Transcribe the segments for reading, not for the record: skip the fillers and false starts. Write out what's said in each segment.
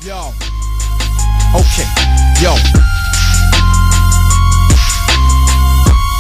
Yo. Okay. Yo.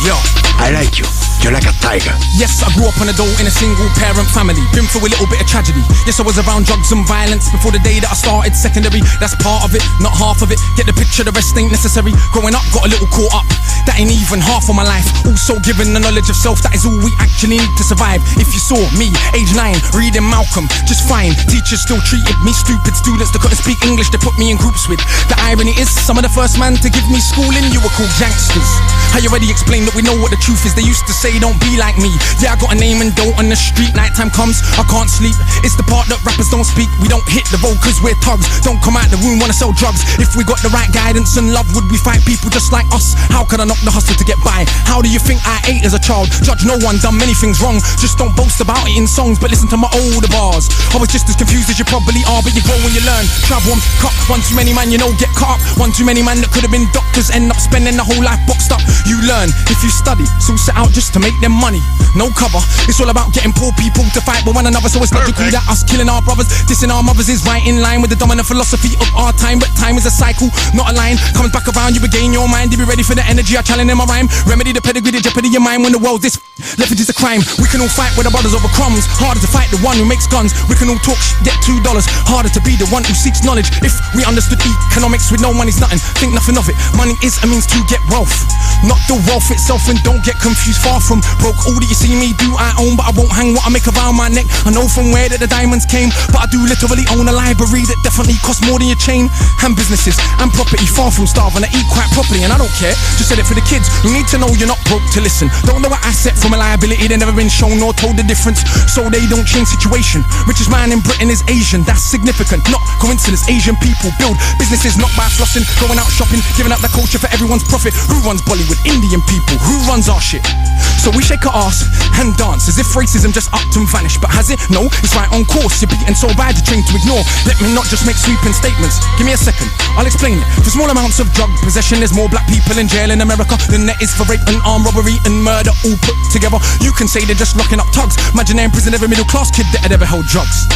Yo. I like you. You're like a tiger. Yes, I grew up on a dole in a single parent family. Been through a little bit of tragedy. Yes, I was around drugs and violence before the day that I started secondary. That's part of it, not half of it. Get the picture, the rest ain't necessary. Growing up, got a little caught up. That ain't even half of my life. Also given the knowledge of self, that is all we actually need to survive. If you saw me, age 9, reading Malcolm, just fine. Teachers still treated me stupid. Students that couldn't speak English, they put me in groups with. The irony is, some of the first man to give me schooling, you were called gangsters. I already explained that we know what the truth is. They used to say don't be like me. Yeah, I got a name and dough on the street. Nighttime comes, I can't sleep. It's the part that rappers don't speak. We don't hit the road cause we're thugs. Don't come out the room, wanna sell drugs. If we got the right guidance and love, would we fight people just like us? How could I knock the hustle to get by? How do you think I ate as a child? Judge no one, done many things wrong. Just don't boast about it in songs, but listen to my older bars. I was just as confused as you probably are, but you grow when you learn. Travel and cut, one too many man, you know, get caught up. One too many man that could have been doctors, end up spending the whole life boxed up. You learn if you study, so set out just to make them money. No cover, it's all about getting poor people to fight with one another. So it's logical that us killing our brothers, dissing our mothers is right in line with the dominant philosophy of our time. But time is a cycle, not a line. Comes back around, you regain your mind. You be ready for the energy I challenge in my rhyme. Remedy the pedigree, the jeopardy of your mind. When the world's this leverage is a crime. We can all fight with our brothers over crumbs. Harder to fight the one who makes guns. We can all talk get $2. Harder to be the one who seeks knowledge. If we understood economics with no money's nothing, think nothing of it. Money is a means to get wealth, not the wealth itself. And don't get confused, far from broke. All that you see me do I own, but I won't hang what I make around my neck. I know from where that the diamonds came, but I do literally own a library that definitely costs more than your chain. And businesses and property, far from starving. I eat quite properly and I don't care, just said it for the kids. You need to know you're not broke to listen. Don't know what asset from a liability, they never been shown or told the difference, so they don't change situation. Richest man in Britain is Asian, that's significant, not coincidence. Asian people build businesses not by flossing, going out shopping, giving up the culture for everyone's profit. Who runs Bollywood? Indian people. Who runs our shit? So we shake our ass and dance as if racism just upped and vanished. But has it? No, it's right on course. You're beaten so bad you're trained to ignore. Let me not just make sweeping statements. Give me a second, I'll explain it. For small amounts of drug possession, there's more black people in jail in America than there is for rape and armed robbery and murder all put together. You can say they're just locking up thugs. Imagine they're in prison, every middle class kid that had ever held drugs.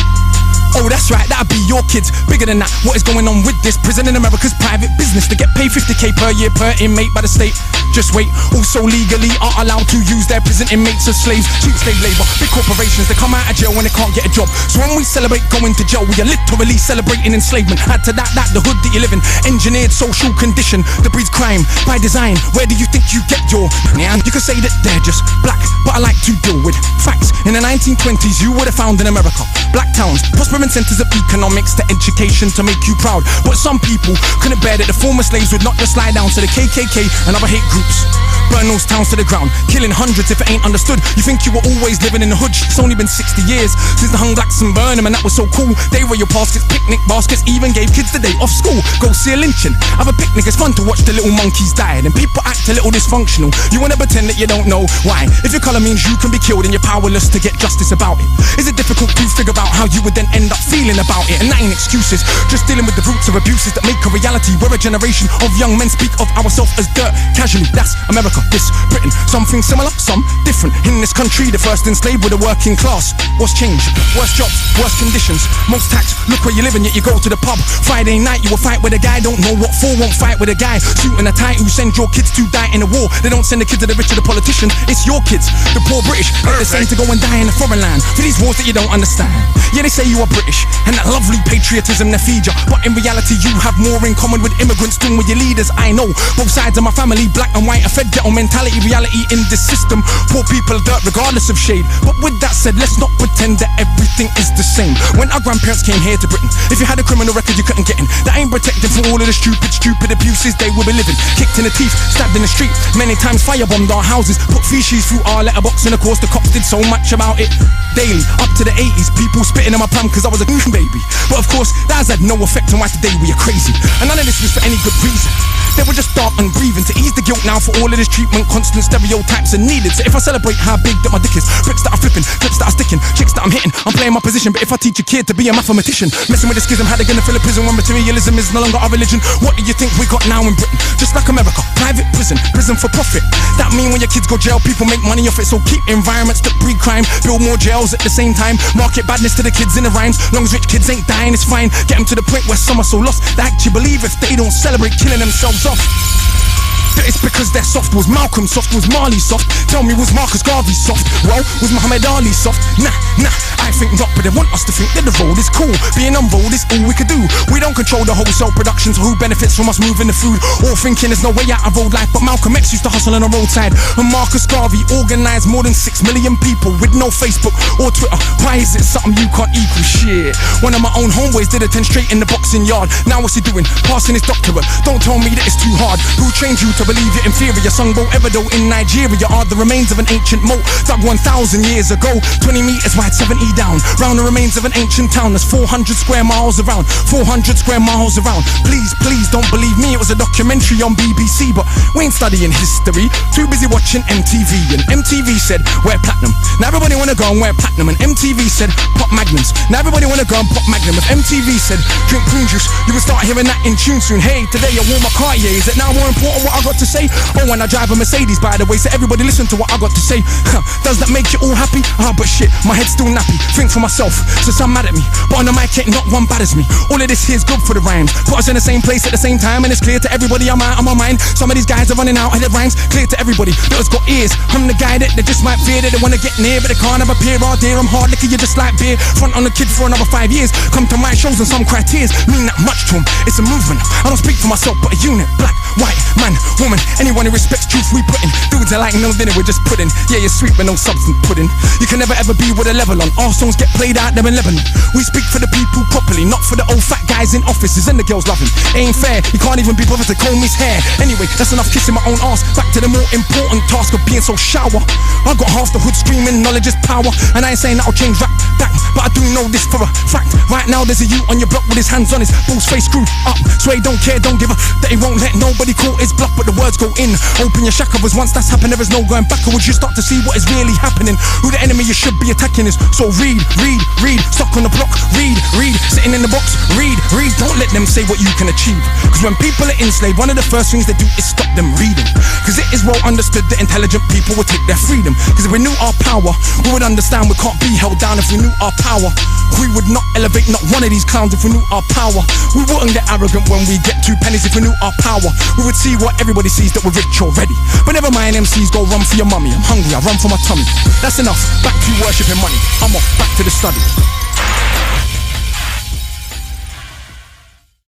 Oh, that's right, that'd be your kids. Bigger than that, what is going on with this? Prison in America's private business. They get paid 50k per year per inmate by the state. Just wait, also legally are allowed to use their prison inmates as slaves. Cheap slave labor, big corporations, they come out of jail when they can't get a job. So when we celebrate going to jail, we are literally celebrating enslavement. Add to that, the hood that you live in, engineered social condition that breeds crime by design. Where do you think you get your man? You can say that they're just black, but I like to deal with facts. In the 1920s, you would have found in America black towns, prospering centers of economics to education to make you proud. But some people couldn't bear that the former slaves would not just lie down to the KKK and other hate groups. Burn those towns to the ground, killing hundreds if it ain't understood. You think you were always living in the hood? It's only been 60 years since they hung blacks and burned them, and that was so cool. They were your baskets, picnic baskets, even gave kids the day off school. Go see a lynching, have a picnic, it's fun to watch the little monkeys die. And people act a little dysfunctional. You wanna pretend that you don't know why. If your colour means you can be killed and you're powerless to get justice about it, is it difficult to figure out how you would then end up feeling about it? And that ain't excuses, just dealing with the roots of abuses that make a reality where a generation of young men speak of ourselves as dirt casually. That's America, this Britain. Something similar, some different. In this country, the first enslaved were the working class. What's changed? Worse jobs, worse conditions, most tax. Look where you live and yet you go to the pub. Friday night you will fight with a guy, don't know what for, won't fight with a guy. Suit and a tie who send your kids to die in a war. They don't send the kids to the rich or the politician, it's your kids, the poor British. They're the same to go and die in a foreign land for these wars that you don't understand. Yeah, they say you are British and that lovely patriotism they feed you, but in reality you have more in common with immigrants than with your leaders. I know both sides of my family, black and white, are fed ghetto mentality, reality in this system. Poor people are dirt regardless of shade. But with that said, let's not pretend that everything is the same. When our grandparents came here to Britain, if you had a criminal record you couldn't get in. That ain't protected from all of the stupid abuses they will be living. Kicked in the teeth, stabbed in the street, many times firebombed our houses, put feces through our letterbox, and of course the cops did so much about it daily. Up to the 80s, people spitting in my palm cause I was a baby. But of course that has had no effect on why today we are crazy. And none of this was for any good reason. They were just dark and breathing to ease the guilt now for all of this treatment. Constant stereotypes are needed. So if I celebrate how big that my dick is, bricks that I'm flipping, clips that I'm sticking, chicks that I'm hitting, I'm playing my position. But if I teach a kid to be a mathematician, messing with the schism, how they gonna fill a prison when materialism is no longer our religion? What do you think we got now in Britain? Just like America, private prison, prison for profit. That mean when your kids go jail, people make money off it. So keep environments that breed crime, build more jails at the same time, market badness to the kids in the rhymes. Long as rich kids ain't dying, it's fine. Get them to the point where some are so lost they actually believe if they don't celebrate killing themselves off. That it's because they're soft. Was Malcolm soft? Was Marley soft? Tell me, was Marcus Garvey soft? Well, was Muhammad Ali soft? Nah, I think not, but they want us to think that the road is cool. Being on road is all we could do. We don't control the wholesale production, so who benefits from us moving the food? All thinking there's no way out of road life, but Malcolm X used to hustle on the roadside. And Marcus Garvey organised more than 6 million people with no Facebook or Twitter. Why is it something you can't equal? Shit. One of my own homeboys did a 10 straight in the boxing yard. Now what's he doing? Passing his doctorate. Don't tell me that it's too hard. Who trained you to believe you're inferior? Songbo Ebedo in Nigeria are the remains of an ancient moat dug 1,000 years ago, 20 meters wide, 70 down. Round the remains of an ancient town that's 400 square miles around. 400 square miles around. Please don't believe me, it was a documentary on BBC, but we ain't studying history. Too busy watching MTV, and MTV said wear platinum. Now everybody wanna go and wear platinum, and MTV said pop magnums. Now everybody wanna go and pop magnum. If MTV said drink prune juice, you will start hearing that in tune soon. Hey, today I wore my Cartier. Is it now more important what I got to say? Oh, and I drive a Mercedes, by the way, so everybody listen to what I got to say. Does that make you all happy? But shit, my head's still nappy. Think for myself, so some mad at me, but on the mic ain't not one bad as me. All of this here's good for the rhymes. Put us in the same place at the same time, and it's clear to everybody I'm out of my mind. Some of these guys are running out of their rhymes. Clear to everybody that has got ears. I'm the guy that they just might fear, that they wanna get near, but they can't have a peer. Oh dear, I'm hard liquor, you're just like beer. Front on the kid for another 5 years. Come to my shows and some criteria mean that much to them. It's a movement. I don't speak for myself, but a unit. Black, white, man, woman, anyone who respects truth we put in. Dudes are like no dinner, we're just pudding. Yeah, you're sweet but no substance pudding. You can never ever be with a level on. Our songs get played out there in Lebanon. We speak for the people properly, not for the old fat guys in offices and the girls loving. Ain't fair, he can't even be bothered to comb his hair. Anyway, that's enough kissing my own ass. Back to the more important task of being so shower. I got half the hood screaming knowledge is power, and I ain't saying that'll change rap back, but I do know this for a fact. Right now there's a youth on your block with his hands on his balls face screwed up. So he don't care, don't give a that he won't let nobody call his bluff, but the words go in. Open your shackles, once that's happened there is no going back. Or would you start to see what is really happening? Who the enemy you should be attacking is. So read, stuck on the block, read, sitting in the box, read, don't let them say what you can achieve. Cause when people are enslaved, one of the first things they do is stop them reading. Cause it is well understood that intelligent people will take their freedom. Cause if we knew our power, we would understand we can't be held down. If we knew our power, we would not elevate not one of these clowns. If we knew our power, we wouldn't get arrogant when we get 2 pennies. If we knew our power, we would see what everybody sees, that we're rich already. But never mind, MCs go run for your mummy. I'm hungry, I run for my tummy. That's enough, back to worshipping money. I'm off, back to the study.